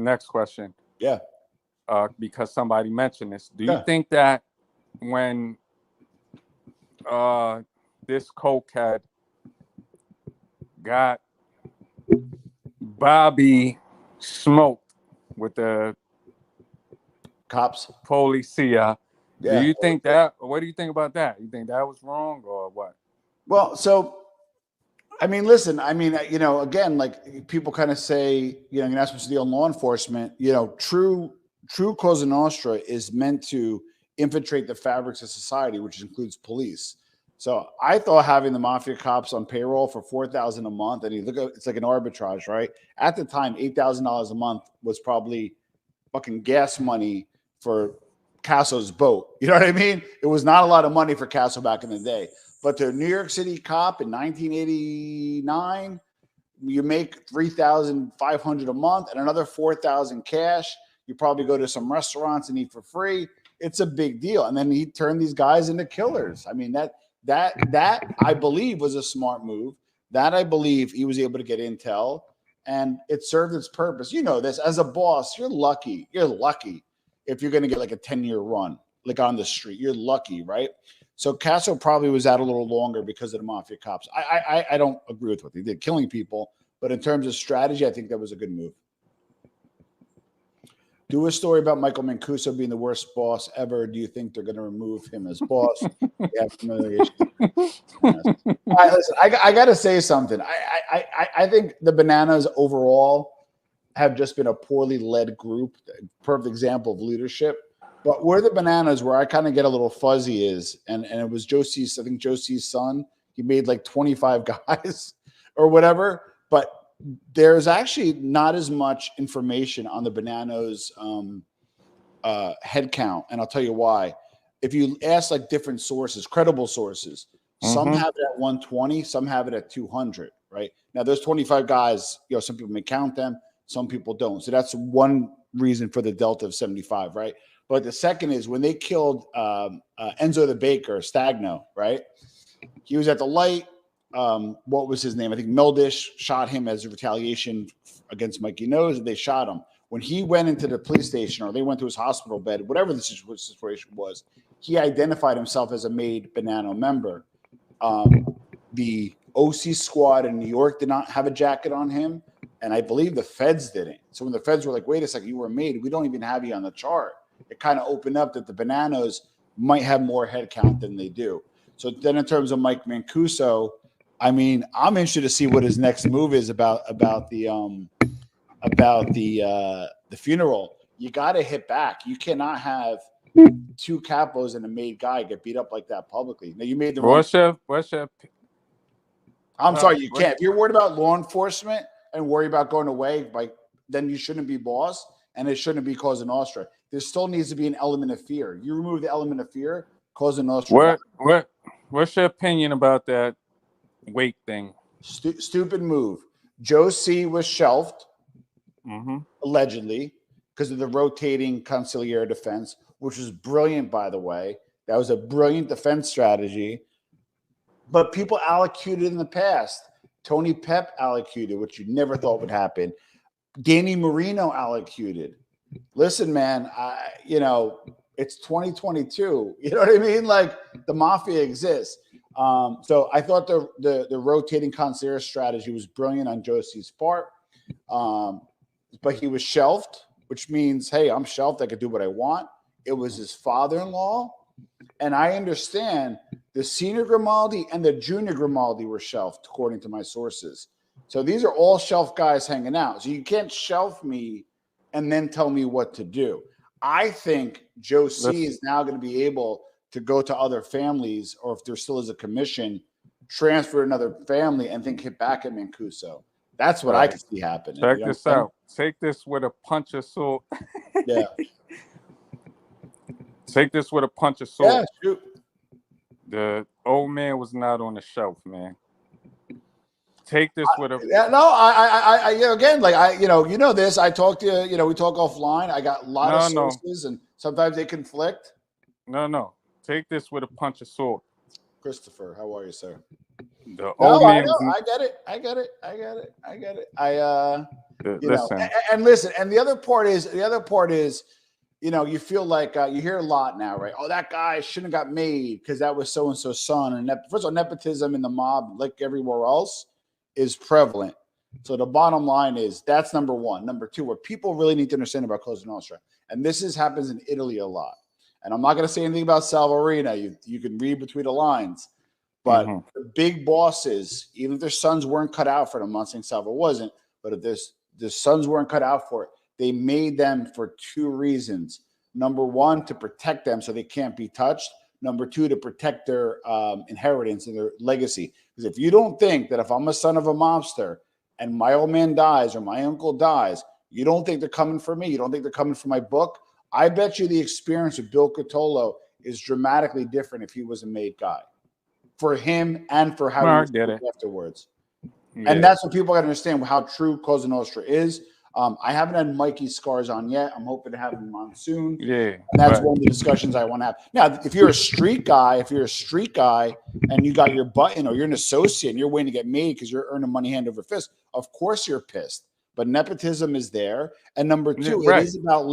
next question. Yeah. Because somebody mentioned this. Do you Yeah. think that when this cokehead got Bobby smoked with the Cops? policia, do Yeah. you think that, what do you think about that? You think that was wrong or what? Well, so, I mean, listen, I mean, you know, again, like people kind of say, you know, you're not supposed to deal in law enforcement, you know, true Cosa Nostra is meant to infiltrate the fabrics of society, which includes police. So I thought having the mafia cops on payroll for $4,000 a month, and you look at, it's like an arbitrage, right? At the time, $8,000 a month was probably fucking gas money for Casso's boat. You know what I mean? It was not a lot of money for Casso back in the day. But the New York City cop in 1989, you make $3,500 a month and another $4,000 cash. You probably go to some restaurants and eat for free. It's a big deal. And then he turned these guys into killers. I mean, that I believe was a smart move. That I believe he was able to get intel, and it served its purpose. You know this, as a boss, you're lucky. You're lucky if you're going to get like a 10-year run, like on the street. You're lucky, right? So Casso probably was out a little longer because of the mafia cops. I don't agree with what they did, killing people, but in terms of strategy, I think that was a good move. Do a story about Michael Mancuso being the worst boss ever. Do you think they're going to remove him as boss? Yeah, humiliation. All right, listen, I got to say something. I think the Bananas overall have just been a poorly led group. Perfect example of leadership. But where the Bananas, where I kind of get a little fuzzy is, and it was Josie's, I think Josie's son, he made like 25 guys or whatever. But there's actually not as much information on the Bananas head count. And I'll tell you why. If you ask like different sources, credible sources, some have it at 120, some have it at 200, right? Now, those 25 guys, you know, some people may count them, some people don't. So that's one reason for the delta of 75, right? But the second is when they killed Enzo the Baker, Stagno, right? He was at the light. What was his name? I think Meldish shot him as a retaliation against Mikey Nose, and they shot him. When he went into the police station or they went to his hospital bed, whatever the situation was, he identified himself as a made Banana member. The OC squad in New York did not have a jacket on him, and I believe the feds didn't. So when the feds were like, wait a second, you were a maid, we don't even have you on the chart. It kind of opened up that the Bananas might have more head count than they do. So then in terms of Mike Mancuso, I mean, I'm interested to see what his next move is about the funeral. You got to hit back. You cannot have two capos and a made guy get beat up like that publicly. Now you made the wrong. I'm sorry, you can't. If you're worried about law enforcement and worry about going away, then you shouldn't be boss, and it shouldn't be Cosa Nostra. There still needs to be an element of fear. You remove the element of fear, Cosa Nostra. What's your opinion about that weight thing? Stupid move. Joe C was shelved, allegedly, because of the rotating conciliar defense, which was brilliant, by the way. That was a brilliant defense strategy. But people allocated in the past. Tony Pep allocated, which you never thought would happen. Danny Marino allocated. Listen, man, it's 2022. You know what I mean? Like, the mafia exists. So I thought the rotating concierge strategy was brilliant on Josie's part. But he was shelved, which means, hey, I'm shelved. I could do what I want. It was his father-in-law. And I understand the senior Grimaldi and the junior Grimaldi were shelved, according to my sources. So these are all shelf guys hanging out. So you can't shelf me and then tell me what to do. I think Joe C is now going to be able to go to other families, or if there still is a commission, transfer another family and then hit back at Mancuso. That's what I can see happening. Check this out. Take this with a punch of salt. Yeah. Take this with a punch of salt. Yeah, shoot. The old man was not on the shelf, man. Take this with a. Yeah, no, I again, like you know this. I talk to you. We talk offline. I got a lot of sources, and sometimes they conflict. No. Take this with a punch of salt. Christopher, how are you, sir? The old man. I get it. Listen, and listen, and the other part is, you feel like you hear a lot now, right? Oh, that guy shouldn't have got made because that was so and so's son. And first of all, nepotism in the mob, like everywhere else, is prevalent. So the bottom line is that's number one. Number two, what people really need to understand about Cosa Nostra, and this happens in Italy a lot. And I'm not going to say anything about Salvarina. You can read between the lines. But the big bosses, even if their sons weren't cut out for them, I'm not saying Salva wasn't, but if their sons weren't cut out for it, they made them for two reasons. Number one, to protect them so they can't be touched. Number two, to protect their inheritance and their legacy. Because if you don't think that if I'm a son of a mobster and my old man dies or my uncle dies, you don't think they're coming for me, you don't think they're coming for my book, I bet you the experience of Bill Cucceullo is dramatically different if he was a made guy. For him and for how he was afterwards. Yeah. And that's what people got to understand, how true Cosa Nostra is. I haven't had Mikey's scars on yet. I'm hoping to have him on soon. Yeah. And that's one of the discussions I want to have. Now, if you're a street guy, and you got your button, or you're an associate and you're waiting to get made because you're earning money hand over fist, of course you're pissed. But nepotism is there. And number two, it is about